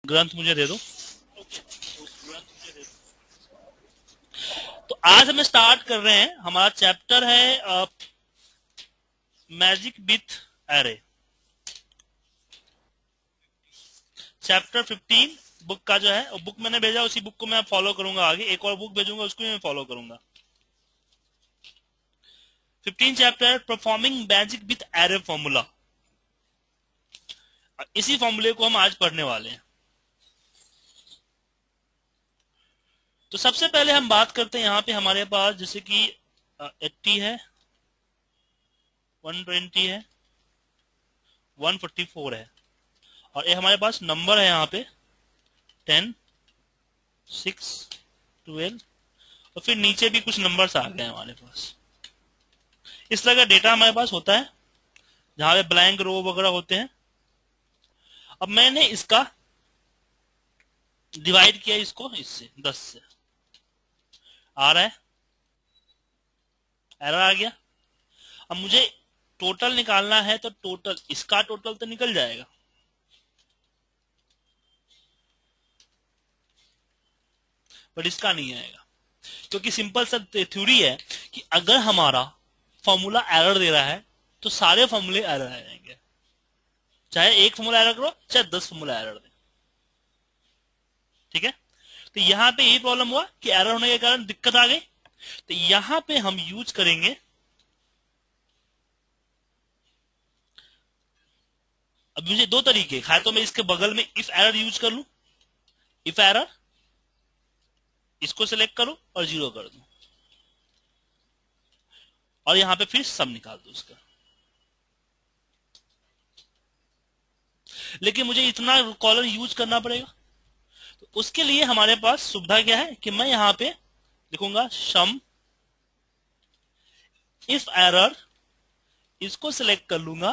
ग्रंथ मुझे दे दो। तो आज हमें स्टार्ट कर रहे हैं, हमारा चैप्टर है magic with array, chapter 15 book का जो है। और बुक मैंने भेजा, उसी बुक को मैं फॉलो करूंगा आगे। एक और बुक भेजूंगा, उसको भी मैं फॉलो करूंगा। 15 chapter performing magic with array formula. इसी फॉर्मूले को हम आज पढ़ने वाले हैं। तो सबसे पहले हम बात करते हैं, यहाँ पे हमारे पास जैसे कि 80 है, 120 है, 144 है, और ये हमारे पास नंबर है यहाँ पे 10, 6, 12, और फिर नीचे भी कुछ नंबर्स आ गए हैं हमारे पास। इस तरह का डेटा हमारे पास होता है जहां पे ब्लैंक रो वगैरह होते हैं। अब मैंने इसका डिवाइड किया इसको इससे 10 से, आ रहा है, एरर आ गया। अब मुझे टोटल निकालना है, तो टोटल इसका टोटल तो निकल जाएगा, बट इसका नहीं आएगा, क्योंकि सिंपल सा थ्योरी है कि अगर हमारा फॉर्मूला एरर दे रहा है तो सारे फॉर्मूले एरर आ जाएंगे, चाहे एक फॉर्मूला एरर करो चाहे 10 फॉर्मूला एरर दे। ठीक है, तो यहां पे ये प्रॉब्लम हुआ कि एरर होने के कारण दिक्कत आ गई। तो यहां पे हम यूज करेंगे, अब मुझे दो तरीके खाए, तो मैं इसके बगल में इफ एरर यूज कर लू, इफ एरर इसको सिलेक्ट करो और 0 कर दू, और यहां पे फिर सम निकाल दो उसका। लेकिन मुझे इतना कॉलम यूज करना पड़ेगा, तो उसके लिए हमारे पास सुविधा क्या है कि मैं यहां पे लिखूंगा सम इफ एरर, इसको सिलेक्ट कर लूंगा,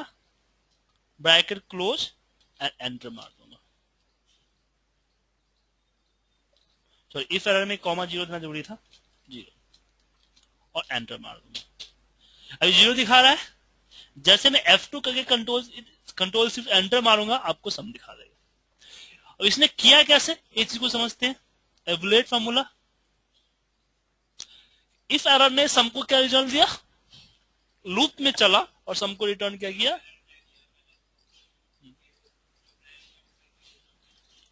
ब्रैकेट क्लोज एंड एंटर मार दूंगा। तो इफ एरर में कॉमा 0 देना जरूरी था, 0, और एंटर मार दूंगा। अभी 0 दिखा रहा है, जैसे मैं F2 करके कंट्रोल सिर्फ एंटर मारूंगा, आपको सम दिखा देगा। अब इसने किया कैसे, इस चीज को समझते हैं। एवुलेट फॉर्मूला, इफ एरर ने सम को क्या रिजल्ट दिया, लूप में चला और सम को रिटर्न क्या किया,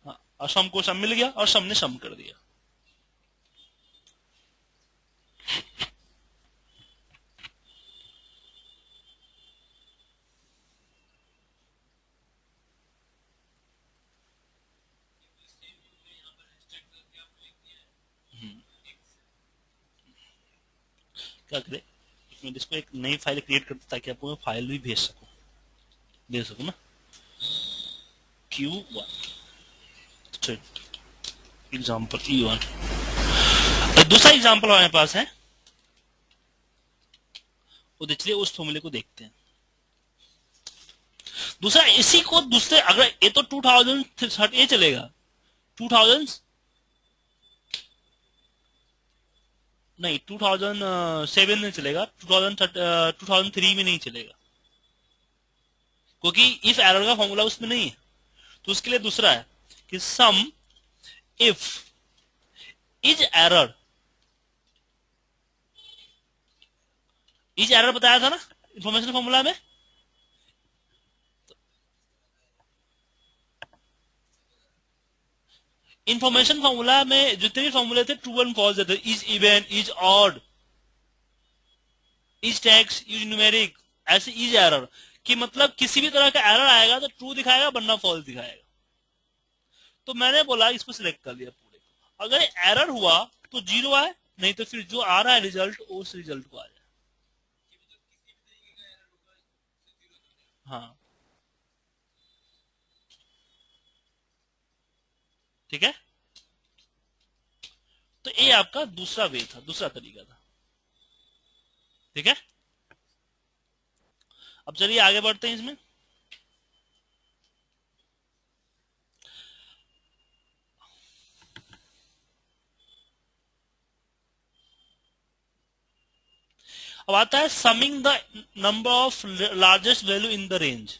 हाँ, और सम को सम मिल गया और सम ने सम कर दिया। क्या करे, मैं इसको एक नई फाइल क्रिएट करता ताकि आपको मैं फाइल भी भेज सकूं, दे सकूं ना। Q1 example E1। दूसरा एग्जाम्पल हमारे पास है, वो चलिए उस फॉर्मूले को देखते हैं। दूसरा इसी को दूसरे, अगर ये तो 2030 ये चलेगा, 2000 नहीं 2007 में चलेगा, 2003 में नहीं चलेगा, क्योंकि इफ एरर का फॉर्मूला उसमें नहीं है। तो उसके लिए दूसरा है कि sum if is error, is error बताया था ना इंफॉर्मेशन फॉर्मूला में। इंफॉर्मेशन फॉर्मूला में जितने भी फॉर्मूले थे ट्रू एंड फॉल्स थे, is even, is odd, is text, is numeric, ऐसे इज एरर कि मतलब किसी भी तरह का एरर आएगा तो ट्रू दिखाएगा वरना फॉल्स दिखाएगा। तो मैंने बोला इसको सिलेक्ट कर लिया पूरे को, अगर एरर हुआ तो 0 आए, नहीं तो फिर जो आ रहा है रिजल्ट उस रिजल्ट को आ जाए। हाँ ठीक है, तो ये आपका दूसरा वे था, दूसरा तरीका था। ठीक है, अब चलिए आगे बढ़ते हैं इसमें। अब आता है summing the number of largest value in the range.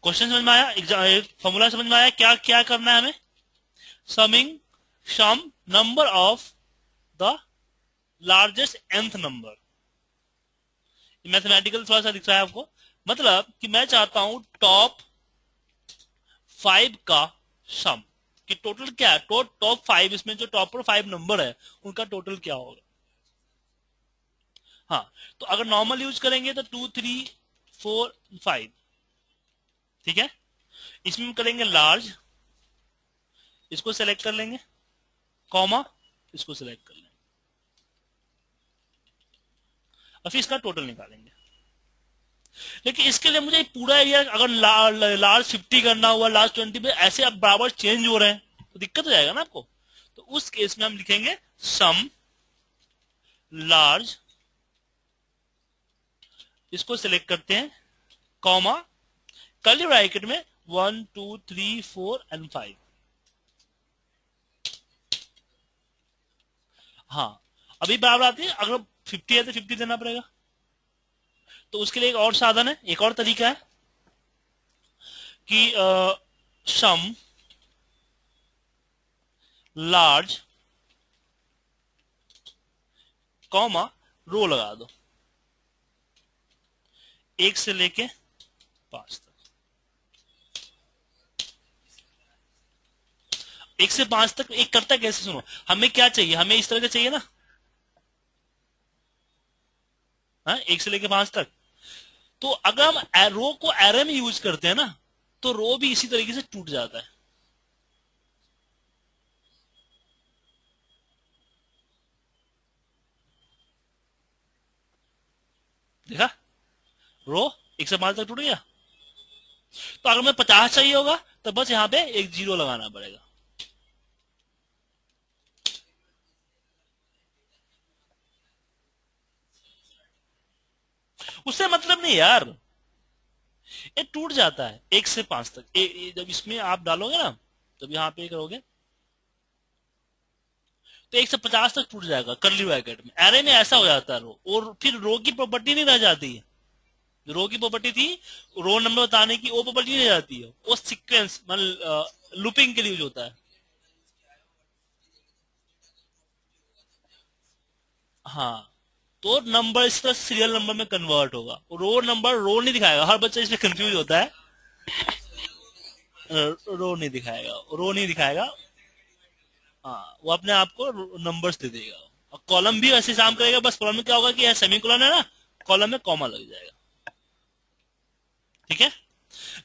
Question समझ में आया, फॉर्मूला समझ में आया, क्या क्या करना है हमें? Sum number of the largest nth number. Mathematical थोड़ा सा दिख रहा है आपको, मतलब कि मैं चाहता हूं टॉप 5 का सम, कि टोटल क्या है, टॉप 5, इसमें जो टॉपर 5 नंबर है उनका टोटल क्या होगा। हाँ, तो अगर नॉर्मल यूज करेंगे तो 2 3 4 5, ठीक है। इसमें हम करेंगे लार्ज, इसको सेलेक्ट कर लेंगे, कॉमा, इसको सेलेक्ट कर लेंगे, और फिर इसका टोटल निकालेंगे। लेकिन इसके लिए मुझे पूरा एरिया, अगर लार्ज 50 करना हुआ, लार्ज 20 पे, ऐसे अब बराबर चेंज हो रहे हैं तो दिक्कत हो जाएगा ना आपको। तो उस केस में हम लिखेंगे सम लार्ज, इसको सिलेक्ट करते हैं, कॉमा, कर्ली ब्रैकेट में 1 2 3 4 एंड 5। हाँ, अभी बराबर आती है, अगर 50 है तो 50 देना पड़ेगा। तो उसके लिए एक और साधन है, एक और तरीका है कि सम लार्ज, कॉमा, रो लगा दो, 1 से लेके 5 तक। 1 से 5 तक एक करता कैसे, सुनो, हमें क्या चाहिए, हमें इस तरह का चाहिए ना, हाँ, 1 से लेके 5 तक। तो अगर हम रो को एरे में यूज करते हैं ना, तो रो भी इसी तरीके से टूट जाता है। देखा, रो 1 से 5 तक टूट गया। तो अगर हमें 50 चाहिए होगा तो बस यहां पे एक जीरो लगाना पड़ेगा। उससे मतलब नहीं यार, ये टूट जाता है 1 से 5 तक। जब इसमें आप डालोगे ना, जब यहाँ पे करोगे तो 1 से 50 तक टूट जाएगा कर्ली ब्रैकेट में। एरे में ऐसा हो जाता है रो, और फिर रो की प्रॉपर्टी नहीं रह जाती है। जो रो की प्रॉपर्टी थी, रो नंबर बताने की, वो प्रॉपर्टी नहीं रह जाती है, वो सीक्वेंस मतलब लूपिंग के लिए यूज होता है। हाँ, तो नंबर इस तरह सीरियल नंबर में कन्वर्ट होगा, रो नंबर रो नहीं दिखाएगा, हर बच्चा इसमें कंफ्यूज होता है। रो नहीं दिखाएगा, रो नहीं दिखाएगा। हाँ, वो अपने आप को नंबर्स दे देगा। और कॉलम भी ऐसे काम करेगा, बस कॉलम में क्या होगा कि सेमी कॉलन है ना, कॉलम में कॉमा लग जाएगा, ठीक है।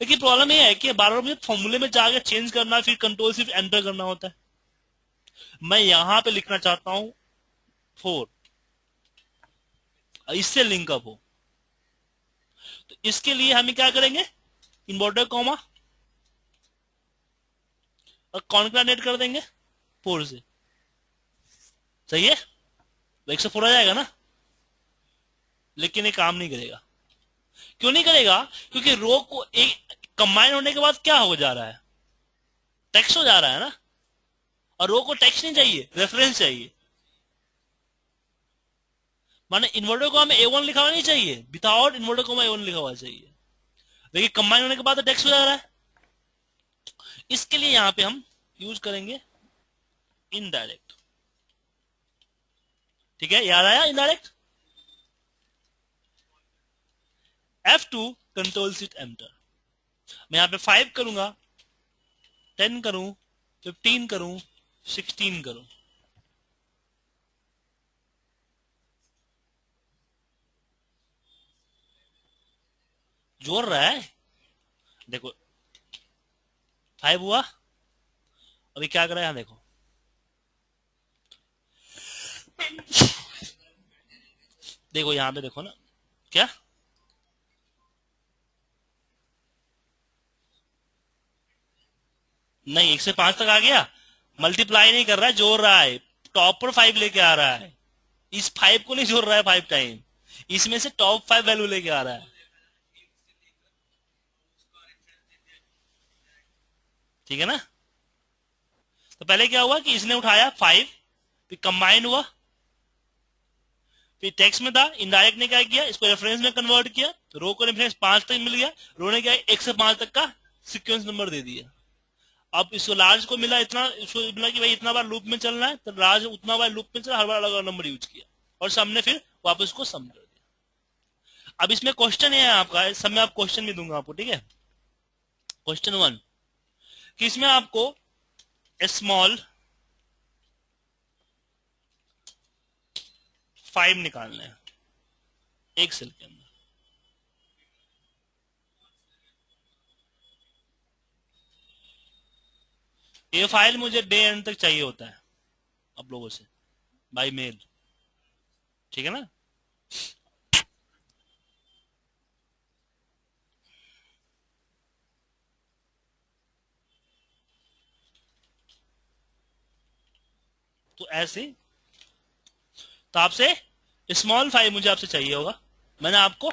लेकिन प्रॉब्लम ये है कि बार बार मुझे फॉर्मूले में जाकर चेंज करना, फिर कंट्रोल सिर्फ एंटर करना होता है। मैं यहां पे लिखना चाहता हूं 4, इससे लिंक अप हो, तो इसके लिए हम क्या करेंगे, इन्वर्टर कॉमा और कॉन्कैटिनेट कर देंगे 4 से। सही है, तो 104 आ जाएगा ना। लेकिन ये काम नहीं करेगा। क्यों नहीं करेगा? क्योंकि रो को एक कंबाइन होने के बाद क्या हो जा रहा है, टेक्स्ट हो जा रहा है ना, और रो को टेक्स्ट नहीं चाहिए, रेफरेंस चाहिए। माने इन्वर्टर को हमें A1 लिखा हुआ नहीं चाहिए, विदाउट इन्वर्टर को हमें A1 लिखा हुआ चाहिए। लेकिन कंबाइन होने के बाद तो टेक्स्ट हो जा रहा है। इसके लिए यहां पे हम यूज करेंगे इनडायरेक्ट। ठीक है, याद आया indirect? F2 control seat enter. मैं यहां पे 5 करूंगा, 10 करूं, 15 करूं, 16 करूं। जोड़ रहा है, देखो 5 हुआ। अभी क्या कर रहा है, यहां देखो, देखो यहां पे देखो ना, क्या नहीं, 1 से 5 तक आ गया। मल्टीप्लाई नहीं कर रहा है, जोड़ रहा है, टॉप पर 5 लेके आ रहा है। इस 5 को नहीं जोड़ रहा है 5 टाइम, इसमें से टॉप 5 वैल्यू लेके आ रहा है। ठीक है ना। तो पहले क्या हुआ कि इसने उठाया 5, फिर कंबाइन हुआ, फिर टेक्स्ट में था, इनडायरेक्ट ने क्या किया, इसको रेफरेंस में कन्वर्ट किया, रो को रेफरेंस 5 तक मिल गया, रो ने क्या 1 से 5 तक का सीक्वेंस नंबर दे दिया। अब इसको लार्ज को मिला इतना, इसको मिला कि भाई इतना बार लूप में चलना है, तो लार्ज उतना बार लूप में चला, हर बार अलग अलग नंबर यूज किया, और सम ने फिर वापस को सम कर दिया। अब इसमें क्वेश्चन ये है आपका, सब में आप क्वेश्चन भी दूंगा आपको, ठीक है। क्वेश्चन 1 कि इसमें आपको स्मॉल 5 निकालना है एक सेल के अंदर। ये फाइल मुझे डे एंड तक चाहिए होता है आप लोगों से, बाय मेल, ठीक है ना। तो ऐसे, तो आपसे स्मॉल 5 मुझे आपसे चाहिए होगा, मैंने आपको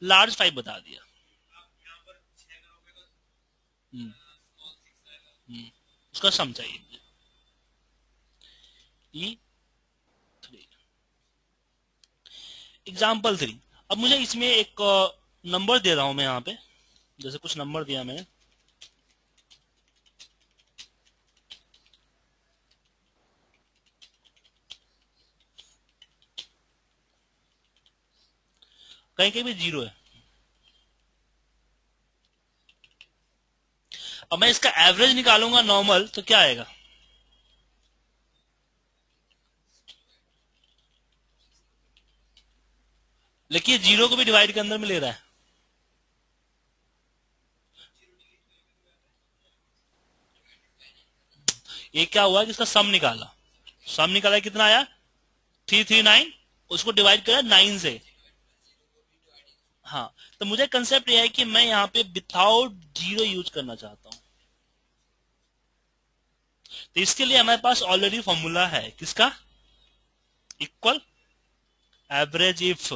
लार्ज 5 बता दिया। हम्म, उसका सम चाहिए मुझे, E3। एग्जाम्पल 3, अब मुझे इसमें एक नंबर दे रहा हूं मैं यहाँ पे, जैसे कुछ नंबर दिया मैंने, कहीं कहीं भी 0 है। अब मैं इसका एवरेज निकालूंगा नॉर्मल, तो क्या आएगा, लेकिन 0 को भी डिवाइड के अंदर में ले रहा है। ये क्या हुआ कि इसका सम निकाला, सम निकाला कितना आया 339, उसको डिवाइड करा 9 से। हाँ, तो मुझे कंसेप्ट यह है कि मैं यहाँ पे विदाउट 0 यूज करना चाहता हूँ, तो इसके लिए हमारे पास ऑलरेडी फॉर्मूला है किसका, इक्वल एवरेज इफ,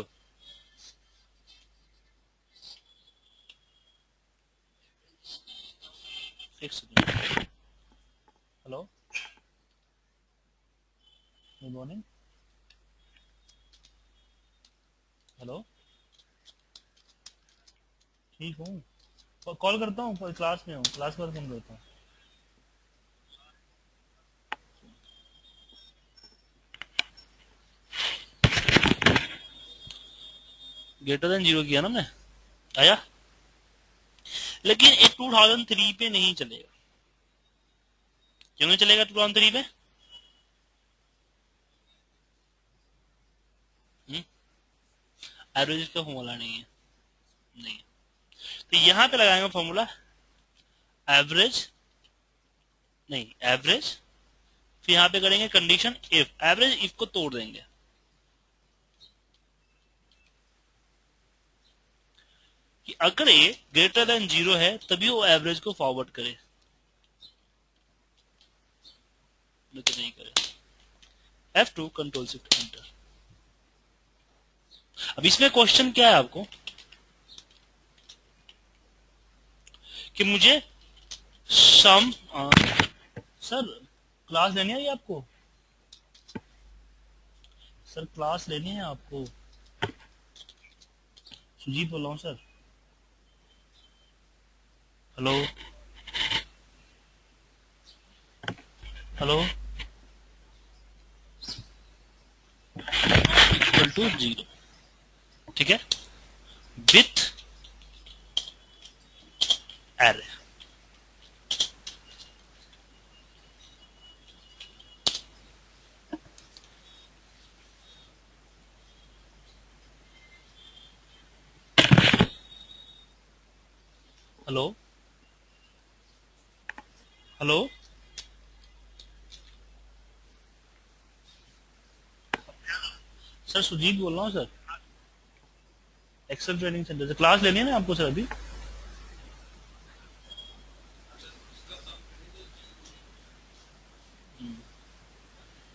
एक second, hello, good morning, hello, ठीक हूँ, कॉल करता हूँ, क्लास में हूँ, क्लास पर फोन करता हूँ। ग्रेटर देन 0 किया ना मैं, आया, लेकिन एक 2003 पे नहीं चलेगा। क्यों नहीं चलेगा 2003 पे, एवरेज का फॉर्मूला नहीं है, नहीं, तो यहां पे लगाएंगे फॉर्मूला एवरेज, नहीं एवरेज, फिर यहां पे करेंगे कंडीशन इफ, एवरेज इफ को तोड़ देंगे कि अगर ये ग्रेटर देन 0 है तभी वो एवरेज को फॉरवर्ड करे, नहीं तो नहीं करे। F2 control shift enter. अब इसमें क्वेश्चन क्या है आपको कि मुझे सम, सर क्लास लेनी है आपको, सर क्लास लेनी है आपको, सुजीत बोल रहा हूँ sir, hello, hello, equal to 0, ठीक है, with array. Hello, hello, sir Sujit बोल रहा हूँ सर, एक्सेल ट्रेनिंग सेंटर से, क्लास लेनी है ना आपको सर अभी,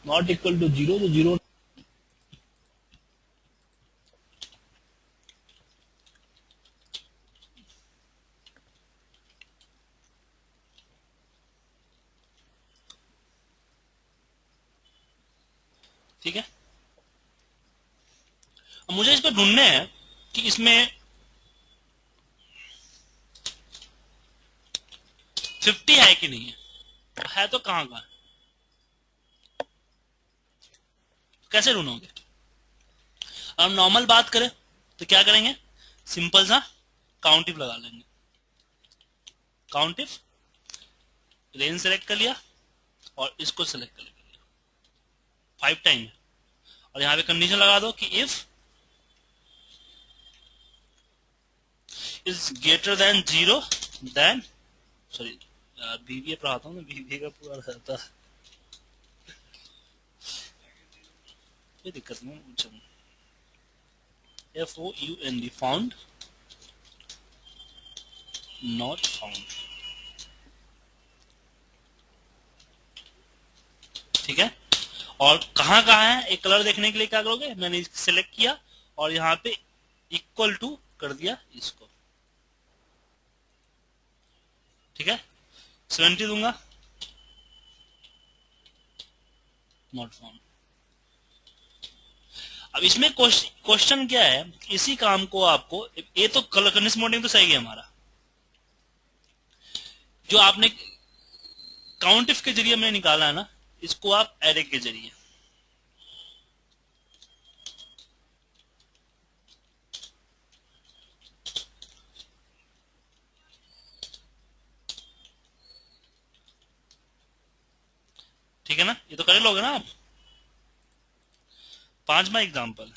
नॉट इक्वल टू 0, तो 0, ठीक है। अब मुझे इस पे ढूंढने हैं कि इसमें 50 है कि नहीं है तो कहाँ का है, कैसे ढूंढोगे। अब नॉर्मल बात करें तो क्या करेंगे, सिंपल सा काउंट इफ लगा लेंगे। काउंट इफ रेंज सेलेक्ट कर लिया और इसको सेलेक्ट कर लिया 5 टाइम, और यहाँ पे कंडीशन लगा दो कि if is greater than 0 then, sorry BBA पढ़ाता हूँ ना, बीबीए का पूरा रहता है, कोई दिक्कत नहीं। FOUND फाउंड नॉट फाउंड, ठीक है। और कहाँ कहाँ है एक कलर देखने के लिए क्या करोगे, मैंने सिलेक्ट किया और यहाँ पे इक्वल टू कर दिया इसको, ठीक है। 70 दूंगा, नॉट फाउंड। अब इसमें क्वेश्चन क्या है, इसी काम को आपको, ये तो कलर कंडीशन मॉडलिंग तो सही है हमारा, जो आपने काउंट इफ के जरिए में निकाला है ना, इसको आप एरे के जरिए, ठीक है ना, ये तो कर लोगे ना आप। पांचवा एग्जांपल,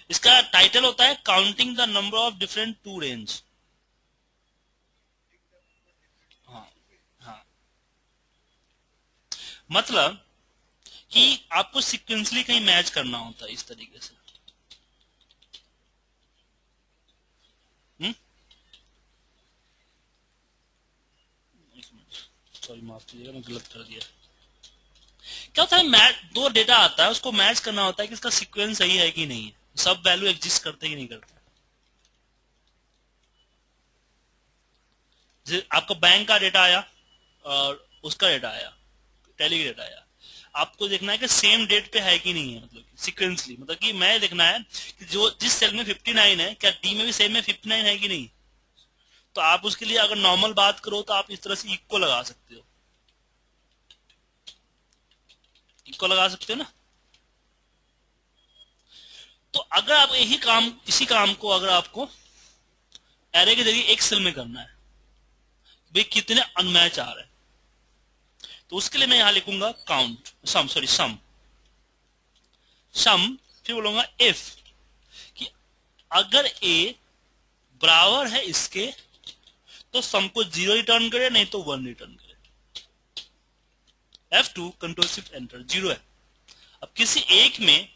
इसका टाइटल होता है counting the number of different to range. हाँ हाँ, मतलब कि आपको सिक्वेंसली कहीं मैच करना होता है इस तरीके से। सॉरी माफ कीजिएगा, मैं गलत कर दिया। क्या होता है, मैच दो डेटा आता है, उसको मैच करना होता है कि इसका सीक्वेंस सही है कि नहीं है, सब वैल्यू एग्जिस्ट करते कि नहीं करते। आपका बैंक का डेटा आया और उसका डेटा आया, टैली का डेटा आया, आपको देखना है कि सेम डेट पे है कि नहीं है, मतलब सीक्वेंसली, मतलब कि मैं देखना है कि जो जिस सेल में 59 है क्या डी में भी सेम में 59 है कि नहीं। तो आप उसके लिए अगर नॉर्मल बात करो तो आप इस तरह से इक्वल लगा सकते हो, इक्वल लगा सकते हो ना। तो अगर आप यही काम, इसी काम को अगर आपको एरे के जरिए एक सेल में करना है, भाई कितने अनमैच आ रहे हैं, तो उसके लिए मैं यहां लिखूंगा काउंट सम, सॉरी सम, सम, फिर बोलूंगा इफ कि अगर ए बराबर है इसके तो सम को 0 रिटर्न करे, नहीं तो 1 रिटर्न करे। F2 कंट्रोल शिफ्ट एंटर, 0 है। अब किसी एक में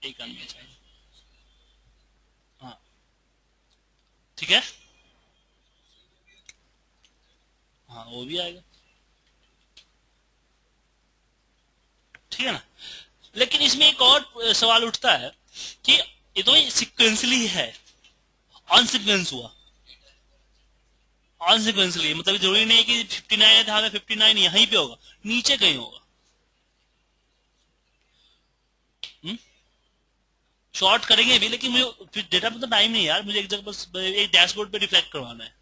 एक अनमैच है, हाँ ठीक है, हाँ वो भी आएगा, ठीक है ना। लेकिन इसमें एक और सवाल उठता है कि ये तो सिक्वेंसली है, अनसिक्वेंस हुआ, अनसिक्वेंसली मतलब जरूरी नहीं कि 59 है तो हमें 59 यहीं पे होगा, नीचे कहीं होगा। शॉर्ट करेंगे भी, लेकिन मुझे फिर डेटा में तो टाइम नहीं यार, मुझे एक जगह बस एक डैशबोर्ड पे रिफ्लेक्ट करवाना है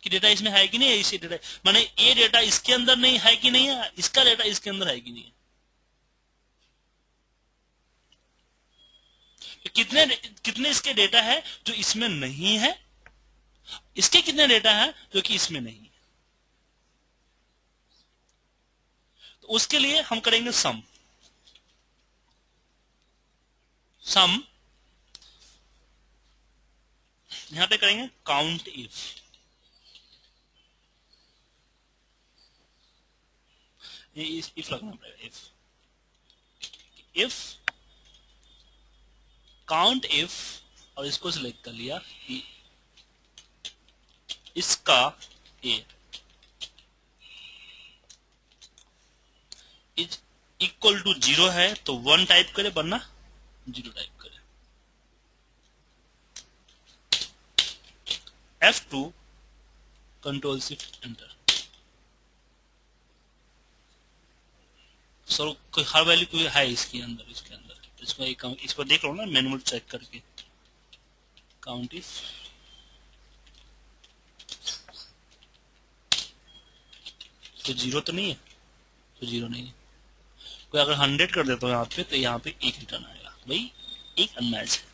कि डेटा इसमें है कि नहीं है, इसी डेटा माने ये डेटा इसके अंदर नहीं है कि नहीं है, इसका डेटा इसके अंदर है कि नहीं है। तो कितने कितने इसके डेटा है जो इसमें नहीं है, इसके कितने डेटा है जो कि इसमें नहीं है। तो उसके लिए हम करेंगे सम, सम यहां पे करेंगे काउंट इफ, ये इफ लगना पड़ेगा, इफ काउंट इफ, और इसको सिलेक्ट कर लिया कि इसका ए इज इक्वल टू 0 है तो 1 टाइप करे, वरना 0 टाइप करे। F2 control shift enter. Sir कोई हर वैल्यू कोई है इसके अंदर, इसको देख लो ना मैनुअल चेक करके। काउंट इज तो जीरो तो नहीं है, तो जीरो नहीं है। कोई अगर 100 कर देता हूँ यहाँ पे, तो यहाँ पे एक रिटर्न आएगा भाई, एक अनमैच है।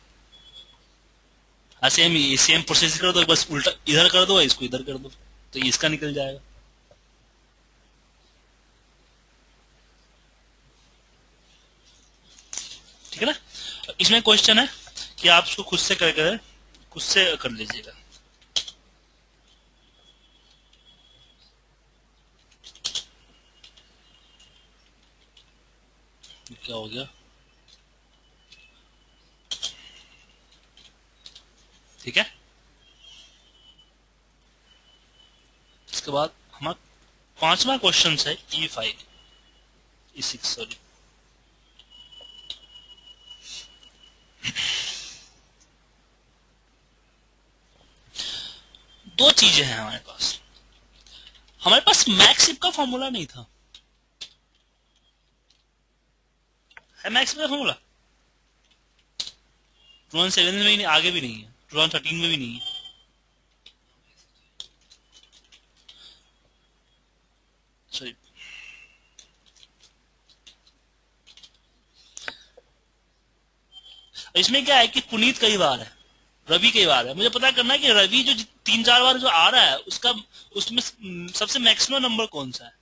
सेम प्रोसेस कर दो, बस उल्टा इधर कर दो, इसको इधर कर दो, तो इसका निकल जाएगा। ठीक है ना। इसमें क्वेश्चन है कि आप उसको खुद से कर लीजिएगा। क्या हो गया, ठीक है। इसके बाद हमारा पांचवा क्वेश्चन है E5 E6 सॉरी। दो चीजें हैं हमारे पास मैक्स इफ का फॉर्मूला नहीं था। है मैक्स इफ का फॉर्मूला 2007 में भी नहीं, आगे भी नहीं है, 2013 में भी नहीं है। सॉरी, इसमें क्या है कि पुनीत कई बार है, रवि कई बार है। मुझे पता करना है कि रवि जो 3-4 बार जो आ रहा है उसका, उसमें सबसे मैक्सिमम नंबर कौन सा है,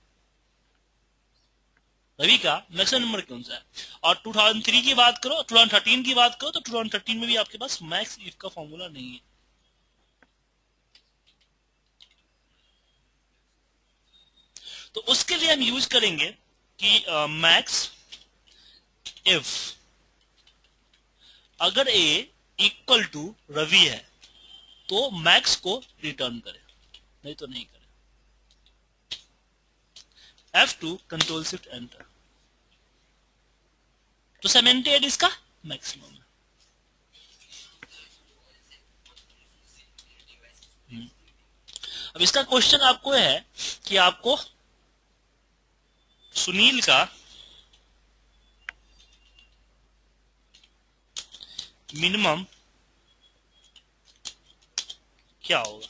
रवि का मैक्सिमम नंबर कौन सा है। और 2003 की बात करो, 2013 की बात करो, तो 2013 में भी आपके पास मैक्स इफ का फॉर्मूला नहीं है। तो उसके लिए हम यूज करेंगे कि मैक्स इफ अगर ए इक्वल टू रवि है तो मैक्स को रिटर्न करे, नहीं तो नहीं करे। F2 कंट्रोल शिफ्ट एंटर, तो 78 इसका मैक्सिमम है। अब इसका क्वेश्चन आपको है कि आपको सुनील का मिनिमम क्या होगा।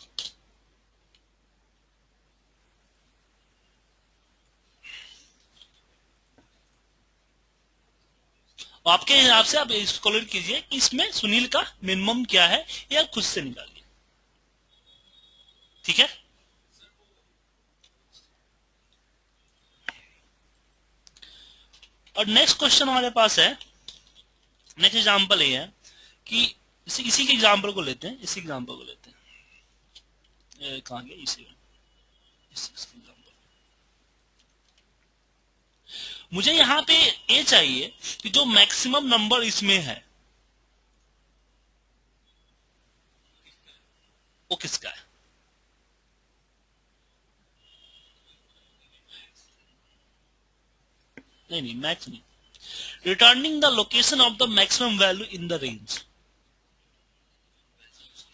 आपके हिसाब से आप इसको कैलकुलेट कीजिए कि इसमें सुनील का मिनिमम क्या है, या खुद से निकालिए। ठीक है। और नेक्स्ट क्वेश्चन हमारे पास है, नेक्स्ट एग्जांपल ये है कि इसी के एग्जांपल को लेते हैं, कहां गया इसी एग्जांपल। मुझे यहां पे ये चाहिए कि जो मैक्सिमम नंबर इसमें है वो किसका है। नहीं मैक्स नहीं, returning the location of the maximum value in the range.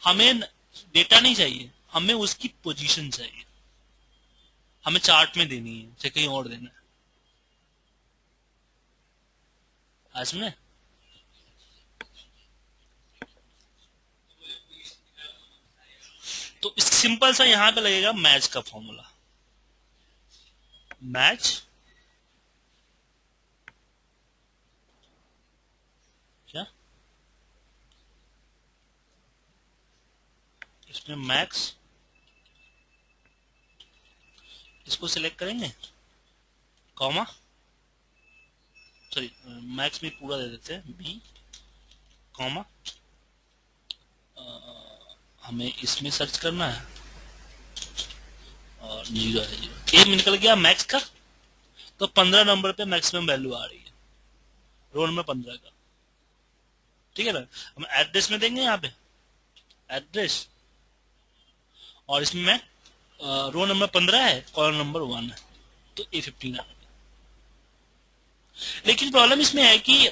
हमें डेटा नहीं चाहिए, हमें उसकी पोजीशन चाहिए, हमें चार्ट में देनी है, चाहे कहीं और देना है। आज सुने, तो सिंपल सा यहां पे लगेगा मैच का फॉर्मूला। मैच क्या, इसमें मैक्स, इसको सिलेक्ट करेंगे, कॉमा, सॉरी मैक्स में पूरा दे देते हैं बी, कॉमा, हमें इसमें सर्च करना है और 0 है 0। ए में निकल गया मैक्स का, तो 15 नंबर पे मैक्सिमम वैल्यू आ रही है, रोल नंबर 15 का। ठीक है ना। हम एड्रेस में देंगे यहाँ पे एड्रेस, और इसमें रो नंबर 15 है, कॉलम नंबर 1 है, तो A15 आ गया। लेकिन प्रॉब्लम इसमें है कि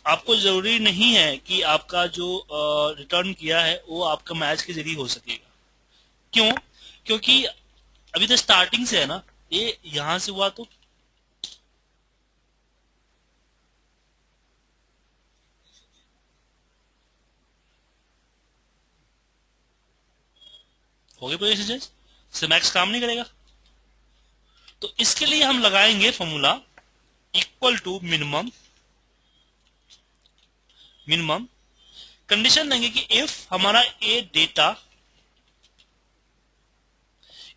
आपको जरूरी नहीं है कि आपका जो रिटर्न किया है वो आपका मैच के जरिए हो सकेगा। क्यों? क्योंकि अभी तो स्टार्टिंग से है ना, ये यहां से हुआ तो हो गई पोजीशन चेंज, से मैक्स काम नहीं करेगा। तो इसके लिए हम लगाएंगे formula equal to minimum, minimum condition देंगे कि इफ हमारा ए डेटा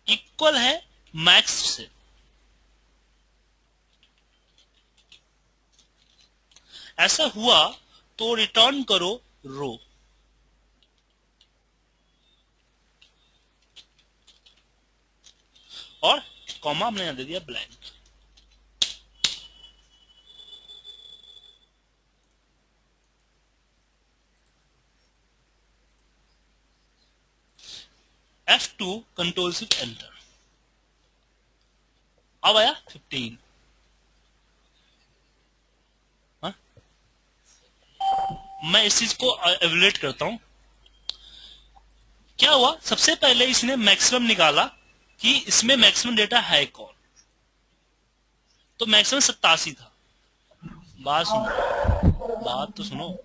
इक्वल है मैक्स से, ऐसा हुआ तो रिटर्न करो रो, और कॉमा हमने यहां दे दिया blank. F2 control shift enter, अब आया 15। हाँ? मैं इस चीज को एवेल्युएट करता हूं। क्या हुआ, सबसे पहले इसने मैक्सिमम निकाला कि इसमें मैक्सिमम डेटा है कौन, तो मैक्सिमम 87 था। बात सुनो, बात तो सुनो,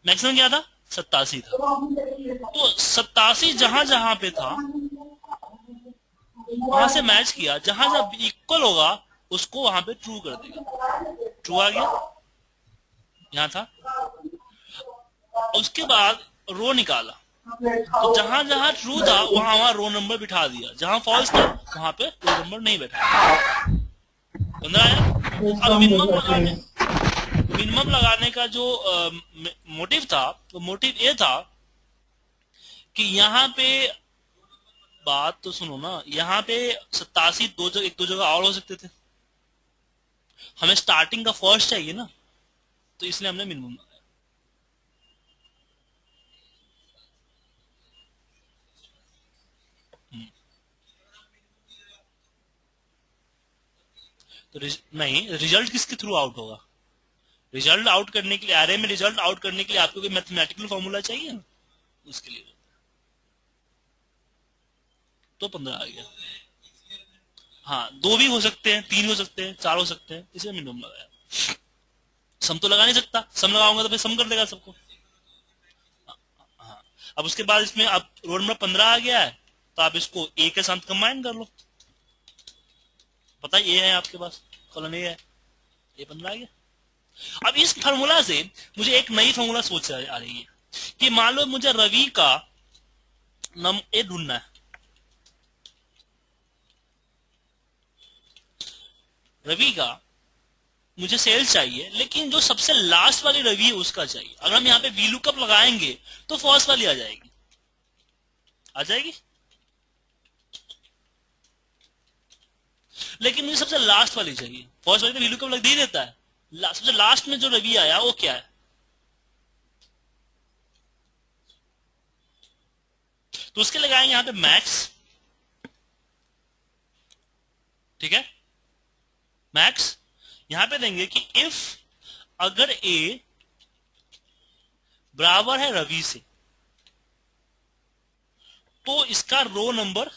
मैक्सिमम क्या था, 87 था। तो 87 जहां जहां पे था वहां से मैच किया, जहां जब इक्वल होगा उसको वहां पे ट्रू कर देगा। ट्रू आ गया, यहां था। उसके बाद रो निकाला, तो जहां जहां ट्रू था वहां वहां रो नंबर बिठा दिया, जहां फॉल्स था वहां पे रो नंबर नहीं बैठा। बंदा आया। अब मिनिमम लगाने का जो मोटिव था, वो मोटिव ये था कि यहाँ पे, बात तो सुनो ना, यहाँ पे 87 दो जगह, एक दो जगह और हो सकते थे, हमें स्टार्टिंग का फर्स्ट चाहिए ना, तो इसलिए हमने मिनिमम लगाया। तो नहीं, रिजल्ट किसके थ्रू आउट होगा? रिजल्ट आउट करने के लिए, एरे में रिजल्ट आउट करने के लिए आपको कोई मैथमेटिकल फॉर्मूला चाहिए ना, उसके लिए तो 15 आ गया। हाँ, दो भी हो सकते हैं, तीन हो सकते हैं, चार हो सकते हैं, इसलिए मिनिमम लगाया। सम तो लगा नहीं सकता, सम लगाऊंगा तो फिर सम कर देगा सबको। हाँ, अब उसके बाद इसमें अब रोड नंबर 15 आ गया है, तो आप इसको ए के साथ कंबाइन कर लो। पता ये है आपके पास, कॉलम ए है, ये 15 आ गया। अब इस फार्मूला से मुझे एक नई फार्मूला सोच आ रही है कि मान लो मुझे रवि का नम ए ढूंढना है, रवि का मुझे सेल्स चाहिए, लेकिन जो सबसे लास्ट वाली रवि है उसका चाहिए। अगर हम यहाँ पे वी लुकअप लगाएंगे तो फर्स्ट वाली आ जाएगी, आ जाएगी, लेकिन मुझे सबसे लास्ट वाली चाहिए। फर्स्ट वाली तो वी लुकअप लग दे देता है, सबसे लास्ट में जो रवि आया वो क्या है, तो उसके लगाएंगे यहाँ पे मैक्स, ठीक है, मैक्स। यहां पे देंगे कि इफ अगर ए बराबर है रवि से, तो इसका रो नंबर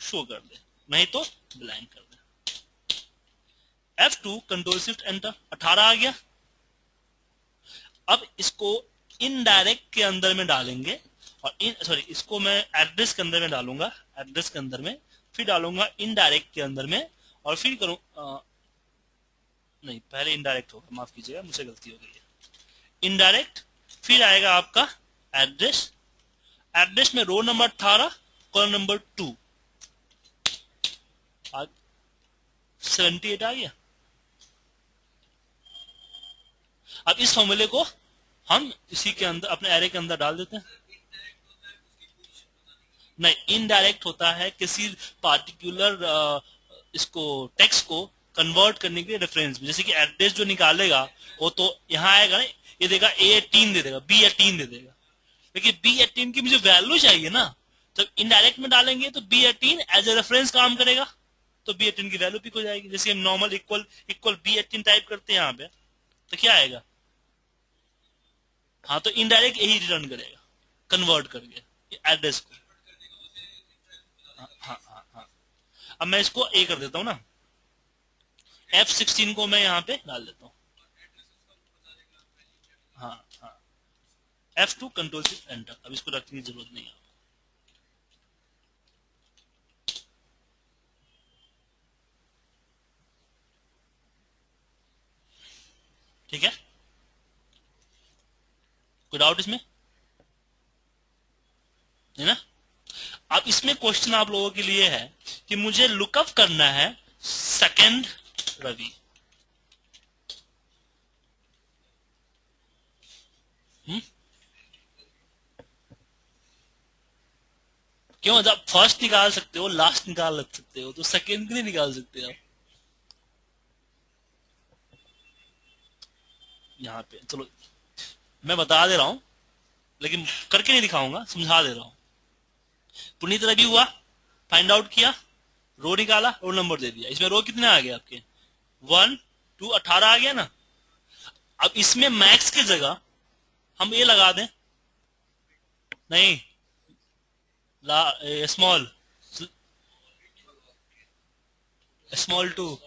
शो कर दे, नहीं तो ब्लैंक कर दे। F2 कंट्रोल शिफ्ट एंटर, 18 आ गया। अब इसको इनडायरेक्ट के अंदर में डालेंगे, और सॉरी, इसको मैं एड्रेस के अंदर में डालूंगा, एड्रेस के अंदर में, फिर डालूंगा इनडायरेक्ट के अंदर में, और फिर करूं नहीं, पहले इनडायरेक्ट होगा, माफ कीजिएगा, मुझसे गलती हो गई है। इनडायरेक्ट, फिर आएगा आपका एड्रेस, एड्रेस में रो नंबर 18, कॉलम नंबर 2, 78 आ गया। अब इस फॉर्मूले को हम इसी के अंदर, अपने एरे के अंदर डाल देते हैं। नहीं, इनडायरेक्ट होता है किसी पार्टिकुलर इसको टेक्स्ट को कन्वर्ट करने के लिए रेफरेंस में, जैसे कि एड्रेस जो निकालेगा वो तो यहाँ आएगा ना, ये देगा A18 दे देगा, B18 दे देगा, लेकिन B18 की मुझे वैल्यू चाहिए ना, जब इनडायरेक्ट में डालेंगे तो B18 एज ए रेफरेंस काम करेगा, तो B18 की वैल्यू पिक हो जाएगी। जैसे हम normal equal equal B18 type करते हैं यहाँ पे, तो क्या आएगा, हाँ, तो इनडायरेक्ट यही रिटर्न करेगा कन्वर्ट करके एड्रेस को। हाँ हाँ हाँ हाँ। अब मैं इसको ए कर देता हूँ ना, F16 को मैं यहाँ पे डाल देता हूँ। हाँ हाँ, F2 कंट्रोल शिफ्ट एंटर। अब इसको रखने की जरूरत नहीं है। ठीक है, कोई डाउट इसमें है ना? अब इसमें क्वेश्चन आप लोगों के लिए है कि मुझे लुकअप करना है सेकंड रवि। हम्म? क्यों? जब फर्स्ट निकाल सकते हो, लास्ट निकाल सकते हो, तो सेकंड भी नहीं निकाल सकते आप। यहाँ पे चलो मैं बता दे रहा हूं, लेकिन करके नहीं दिखाऊंगा, समझा दे रहा हूं। पुनीत रवि हुआ, फाइंड आउट किया, रो निकाला, रोल नंबर दे दिया। इसमें रो कितने आ गए आपके? 1 2 18 आ गया ना। अब इसमें मैक्स की जगह हम ये लगा दें, नहीं, स्मॉल स्मॉल 2,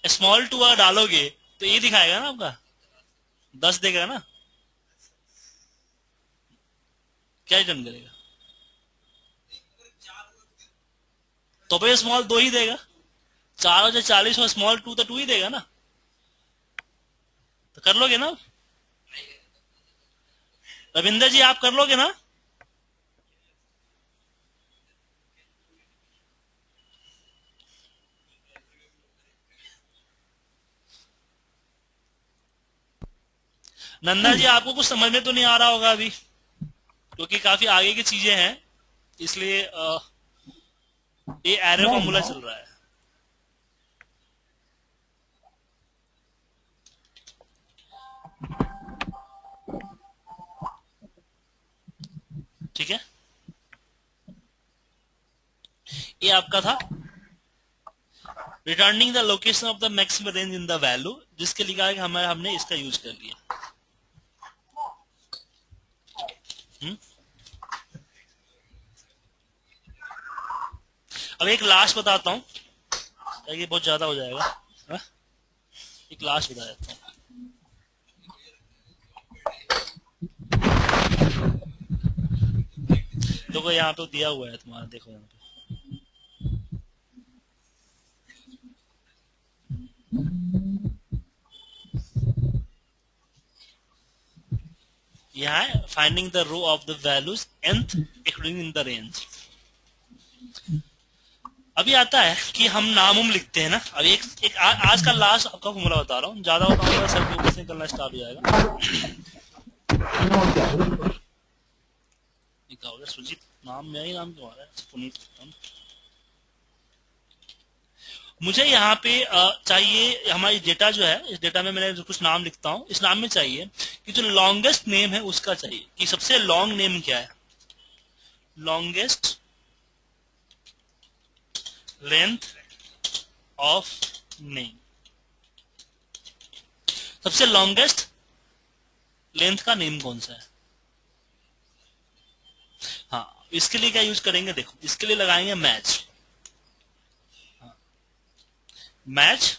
स्मॉल 2 अगर डालोगे तो ये दिखाएगा ना आपका 10 देगा ना। क्या रिटर्न करेगा? तो भाई स्मॉल 2 ही देगा। 4 और 40 और स्मॉल 2 तो 2 ही देगा ना। तो कर लोगे ना रविंदर जी, आप कर लोगे ना? नंदा जी, आपको कुछ समझ में तो नहीं आ रहा होगा अभी, क्योंकि काफी आगे की चीजें हैं, इसलिए ये एरर फॉर्मूला चल रहा है। ठीक है, ये आपका था returning the location of the maximum range in the value, जिसके लिखा है कि हमने इसका यूज कर लिया। हुँ? अब एक लास्ट बताता हूँ, ये बहुत ज्यादा हो जाएगा। हा? एक लास्ट बता देता हूँ। देखो यहाँ पे दिया हुआ है तुम्हारा, देखो यहाँ पे यहाँ है finding the row of the values nth including in the range. अभी आता है कि हम नाम लिखते हैं ना। अब एक आज का लास्ट आपका फॉर्मूला बता रहा हूँ, ज्यादा बताऊंगा सर के ऊपर से निकलना स्टार्ट हो जाएगा। सुजीत नाम, मेरा ही नाम क्यों आ रहा है? पुनीत। मुझे यहाँ पे चाहिए हमारी डेटा जो है, इस डेटा में मैंने कुछ नाम लिखता हूँ। इस नाम में चाहिए कि जो लॉन्गेस्ट नेम है उसका चाहिए कि सबसे लॉन्ग नेम क्या है, लॉन्गेस्ट लेंथ ऑफ नेम, सबसे लॉन्गेस्ट लेंथ का नेम कौन सा है। हाँ, इसके लिए क्या यूज करेंगे? देखो, इसके लिए लगाएंगे मैच। मैच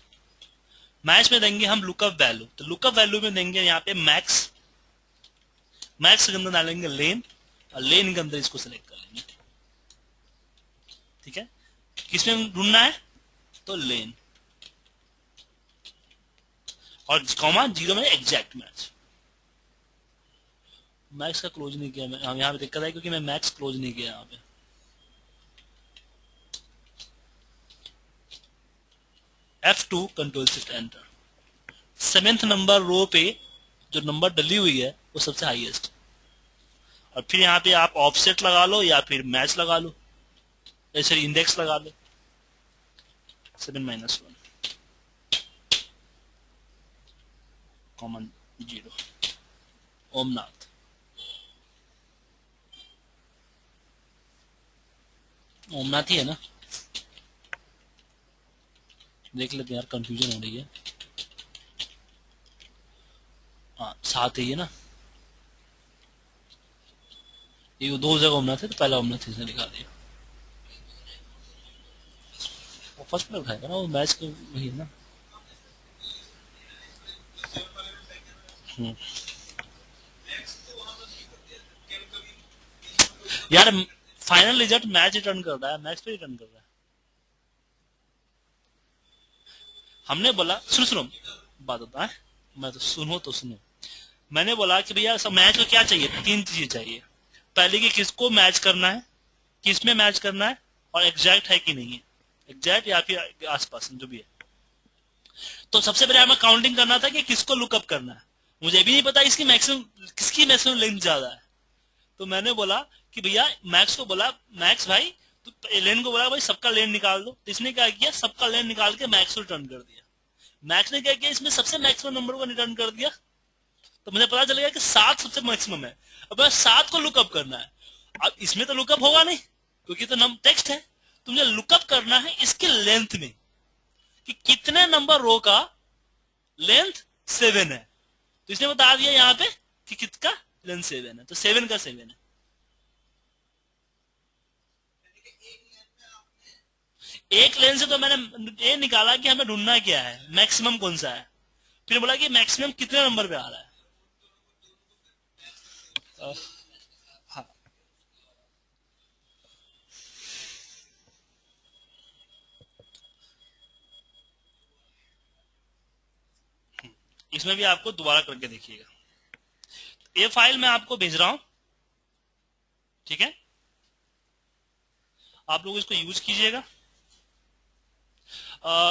मैच में देंगे हम लुकअप वैल्यू, तो लुकअप वैल्यू में देंगे यहाँ पे मैक्स, मैक्स के अंदर डालेंगे लेन, और लेन के अंदर इसको सिलेक्ट कर लेंगे। ठीक है, किसमें ढूंढना है? तो लेन, और कॉमा 0 में एग्जैक्ट मैच। मैक्स का क्लोज नहीं किया मैं, यहाँ पे दिक्कत है क्योंकि मैं मैक्स क्लोज नहीं किया यहाँ पे। F2 control shift enter. 7th number row पे जो नंबर डली हुई है वो सबसे हाईएस्ट, और फिर यहाँ पे आप ऑफसेट लगा लो या फिर मैच लगा लो, ऐसे इंडेक्स लगा लो। 7 - 1 कॉमन 0। ओमनाथ, ओमनाथ ही है ना? देख लेते हैं यार, कंफ्यूजन हो रही है। हाँ, सात ही है ना, ये दो जगह घूमना थे तो पहला घूमना था, इसने दिखा दिया। वो फर्स्ट में उठाएगा ना, वो मैच को वही है ना। हम्म। यार फाइनल रिजल्ट मैच रिटर्न कर रहा है, मैच पे रिटर्न कर रहा है। हमने बोला सुनो सुनो, बात होता है, मैं तो सुनो तो सुनो। मैंने बोला कि भैया सब मैच को क्या चाहिए, तीन चीजें चाहिए। पहले कि किसको मैच करना है, किस में मैच करना है, और एग्जैक्ट है कि नहीं है, एग्जैक्ट या फिर आसपास जो भी है। तो सबसे पहले हमें काउंटिंग करना था कि किसको लुकअप करना है। मुझे भी नहीं पता इसकी मैक्सिमम, किसकी मैक्सिमम लेंथ ज्यादा है। तो मैंने बोला कि भैया मैक्स को बोला, मैक्स भाई तो लेन को बोला भाई सबका लेन निकाल दो। तो इसने क्या किया, सबका लेन निकाल के मैक्स को रिटर्न कर दिया। मैक्स ने क्या किया, इसमें सबसे मैक्सिमम नंबर को रिटर्न कर दिया। तो मुझे पता चल गया कि 7 सबसे मैक्सिमम है। अब 7 को लुकअप करना है। अब इसमें तो लुकअप होगा नहीं क्योंकि तो टेक्स्ट है। तो मुझे लुकअप करना है इसके लेंथ में कि कितने नंबर रो का लेंथ 7 है। तो इसने बता दिया यहाँ पे कि किसका लेंथ 7 है, तो 7 का 7 है। एक लेन से तो मैंने ये निकाला कि हमें ढूंढना क्या है, मैक्सिमम कौन सा है। फिर बोला कि मैक्सिमम कितने नंबर पे आ रहा है। हाँ, इसमें भी आपको दोबारा करके देखिएगा। ये फाइल मैं आपको भेज रहा हूं, ठीक है, आप लोग इसको यूज कीजिएगा।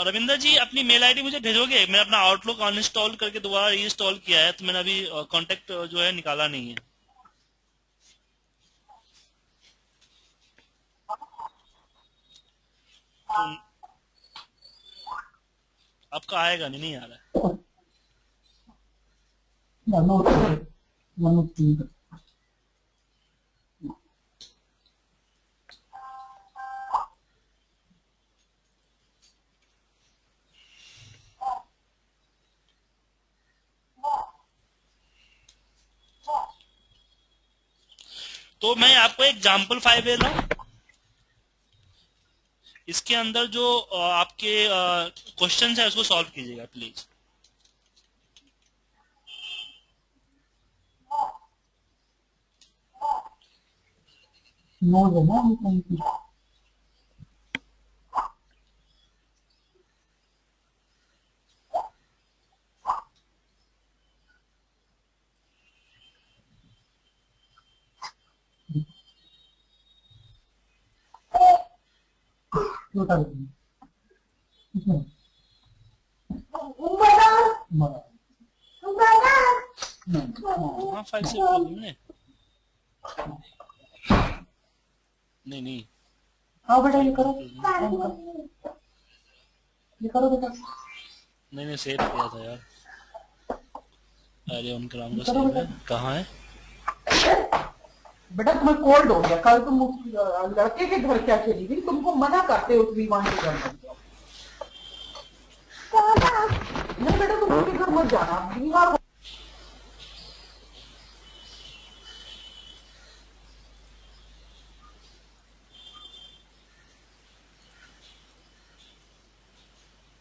रविंदर जी अपनी मेल आईडी मुझे भेजोगे? मैंने अपना आउटलुक अनइंस्टॉल करके दोबारा रीइंस्टॉल किया है, तो मैंने अभी कांटेक्ट जो है निकाला नहीं है। तो आपका आएगा नहीं, नहीं आ रहा है। तो मैं आपको एक एग्जाम्पल फाइल भेज रहा हूँ। इसके अंदर जो आपके क्वेश्चन है उसको सॉल्व कीजिएगा प्लीज। नोज है ना कहीं की। छोटा इसमें बड़ा हाँ फाइल सेव कर दी मैंने। नहीं नहीं, हाँ बेटा ये करो, ये करो बेटा, नहीं नहीं सेव किया था यार। अरे उनके नाम का करो सेव बेटा। है, कहाँ है? बेटा तुम्हें कोल्ड हो गया, कल तुम लड़के के घर क्या चली गई, तुमको मना करते हो तुम्हें वहां के घर मत जाओ। नहीं बेटा तुम उसके घर मत जाना, बीमार